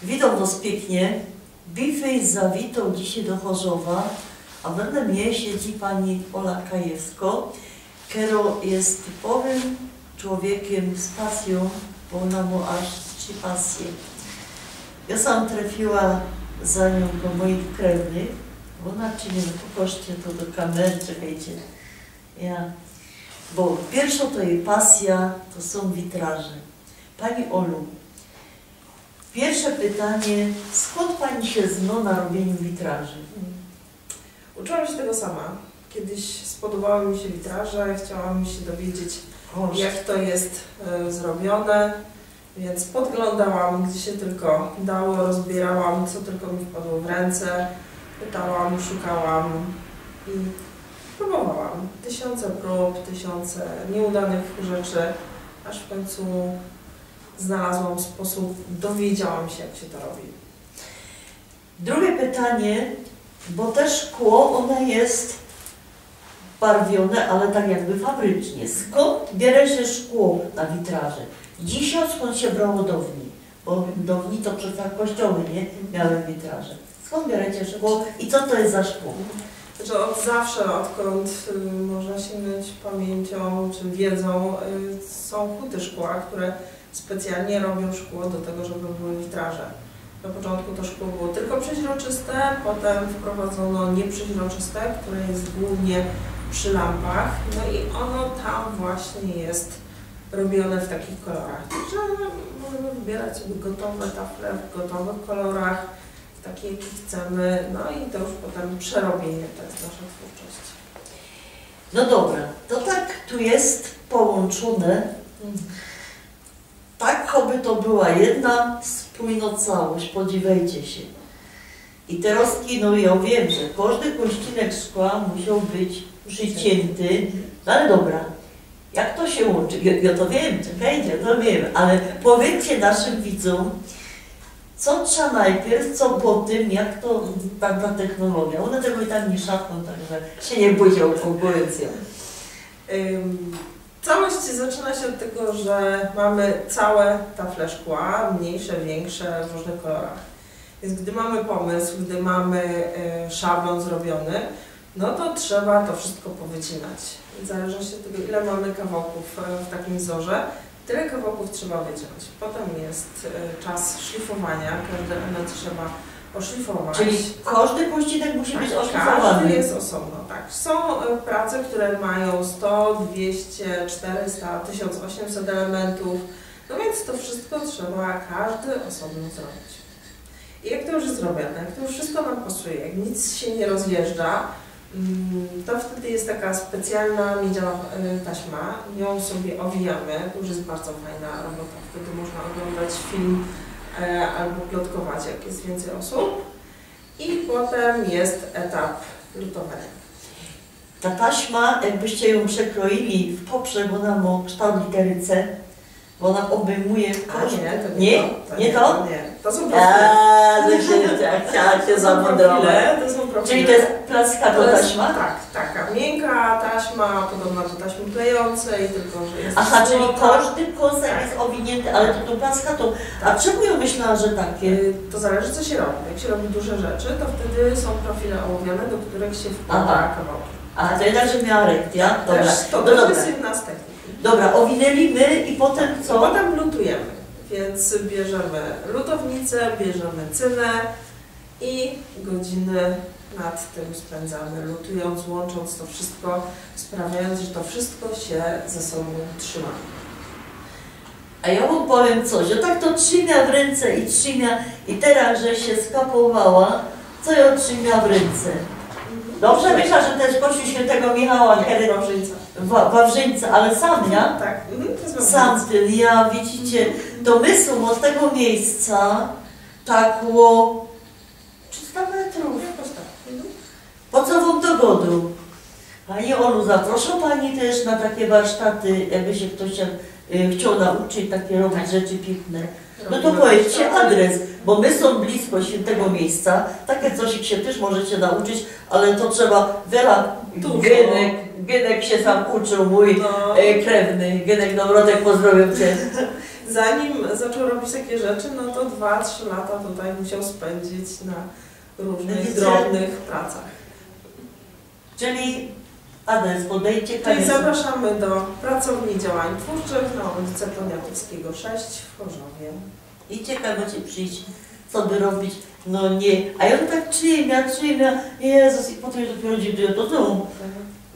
Witam Was pięknie. Bifej zawitał dzisiaj do Chorzowa, a będę mnie siedzi pani Ola Kajewsko, która jest typowym człowiekiem z pasją, bo ona ma aż 3 pasje. Ja sam trafiła za nią do moich krewnych, bo ona czyni, pokożcie to do kamery, czekajcie. Bo pierwsza to jej pasja, to są witraże. Pani Olu, pierwsze pytanie, skąd Pani się zna na robieniu witraży? Uczyłam się tego sama. Kiedyś spodobały mi się witraże, chciałam się dowiedzieć, jak to jest zrobione, więc podglądałam, gdzie się tylko dało, rozbierałam, co tylko mi wpadło w ręce, pytałam, szukałam i próbowałam. Tysiące prób, tysiące nieudanych rzeczy, aż w końcu znalazłam sposób, dowiedziałam się, jak się to robi. Drugie pytanie, bo te szkło, one jest barwione, ale tak jakby fabrycznie. Skąd bierze się szkło na witraże? Dzisiaj skąd się brało dawniej? Bo dawniej to przez kościoły nie miały witraże. Skąd bierzecie szkło i co to jest za szkło? Znaczy od zawsze, odkąd można sięgnąć pamięcią czy wiedzą, są huty szkła, które specjalnie robią szkło do tego, żeby były witraże. Na początku to szkło było tylko przeźroczyste, potem wprowadzono nieprzeźroczyste, które jest głównie przy lampach. No i ono tam właśnie jest robione w takich kolorach. Także możemy wybierać sobie gotowe tafle w gotowych kolorach, takie jakie chcemy, no i to już potem przerobienie, to jest nasza twórczość. No dobra, to tak tu jest połączone. Tak, choby to była jedna spójna całość, podziwiajcie się. I teraz, no ja wiem, że każdy kościnek szkła musiał być przycięty, no ale dobra, jak to się łączy? Ja to wiem, czekajcie, to wiem, ale powiedzcie naszym widzom, co trzeba najpierw, co po tym, jak to ta technologia. One tego i tak nie szatną, także się nie bójcie o konkurencję. Całość zaczyna się od tego, że mamy całe tafle szkła, mniejsze, większe, w różnych kolorach. Więc gdy mamy pomysł, gdy mamy szablon zrobiony, no to trzeba to wszystko powycinać. Zależy się od tego, ile mamy kawałków w takim wzorze, tyle kawałków trzeba wyciąć. Potem jest czas szlifowania, każdy element trzeba oszlifować. Czyli każdy kościnek musi być oszlifowany? Każdy jest osobno, tak. Są prace, które mają 100, 200, 400, 1800 elementów, no więc to wszystko trzeba każdy osobno zrobić. I jak to już jest zrobione, jak to już wszystko nam pasuje, jak nic się nie rozjeżdża, to wtedy jest taka specjalna miedziana taśma, ją sobie owijamy, to już jest bardzo fajna robota, wtedy można oglądać film albo plotkować, jak jest więcej osób. I potem jest etap lutowania. Ta taśma, jakbyście ją przekroili w poprzek, ona ma kształt litery C, bo ona obejmuje Nie, to nie, nie to? to? Nie, to są profile. Chciała się zamądrować. To są profile. Czyli to jest plaskato taśma? Tak, taka miękka taśma, podobna do taśmy klejącej, tylko że jest Aha, czyli złota. każdy kosek jest owinięty, ale to plaskato. A czemu ja myślałam, że takie? To zależy, co się robi. Jak się robi duże rzeczy, to wtedy są profile ołowiane, do których się wkłada kawałki. A to jednak, że miała rektia. Dobra. To no też jest jedna z technik. Dobra, owinęli my i potem co? Potem lutujemy, więc bierzemy lutownicę, bierzemy cynę i godziny nad tym spędzamy, lutując, łącząc to wszystko, sprawiając, że to wszystko się ze sobą trzyma. A ja mu powiem coś, że tak to trzymia w ręce i teraz, że się skapowała, co ja trzyma w ręce. Dobrze myślę, że też Kościół Świętego Michała, kiedy Wawrzyńca, ale sam, ja? Tak, sam ten, ja, widzicie, domysł od tego miejsca tak było 300 metrów. Po co wam do godu? Pani Olu, zaproszę Pani też na takie warsztaty, jakby się ktoś chciał nauczyć takie robić rzeczy piękne. No to powiedzcie adres, bo my są blisko świętego miejsca, takie coś się też możecie nauczyć, ale to trzeba wiele Genek się sam uczył, mój krewny, Genek Dobrotek, pozdrowiam Cię. zanim zaczął robić takie rzeczy, no to 2-3 lata tutaj musiał spędzić na różnych Widzicie? drobnych pracach. Czyli adres podejście, Czyli zapraszamy do pracowni działań twórczych na ulicy Poniatowskiego 6 w Chorzowie. I ciekawe cię przyjść, co by robić. No nie, a ja tak czyjmia, Jezus, i potem dopiero dziękuję do domu.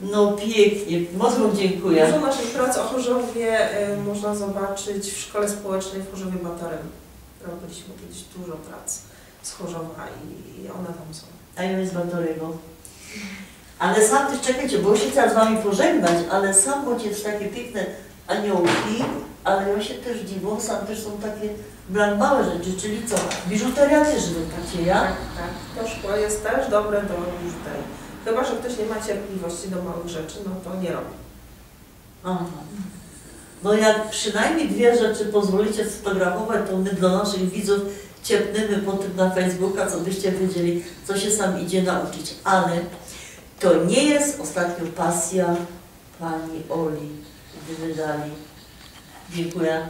No pięknie, mocno dziękuję. Dużo naszych prac o Chorzowie można zobaczyć w Szkole Społecznej w Chorzowie Batorym. Robiliśmy kiedyś dużo prac z Chorzowa i one tam są. A ja jest Bandorego. Ale sam też, czekajcie, bo się chcę z wami pożegnać, ale sam ojciec takie piękne aniołki, ale ja się też dziwię, sam też są takie małe rzeczy, czyli co? Biżuteria też wypacie, ja? Tak, tak. To szkło jest też dobre do biżuterii. Chyba że ktoś nie ma cierpliwości do małych rzeczy, no to nie robi. Aha. No jak przynajmniej 2 rzeczy pozwolicie sfotografować, to my dla naszych widzów ciepniemy potem na Facebooka, co byście wiedzieli, co się sam idzie nauczyć. Ale to nie jest ostatnio pasja pani Oli, gdy wydali. Dziękuję.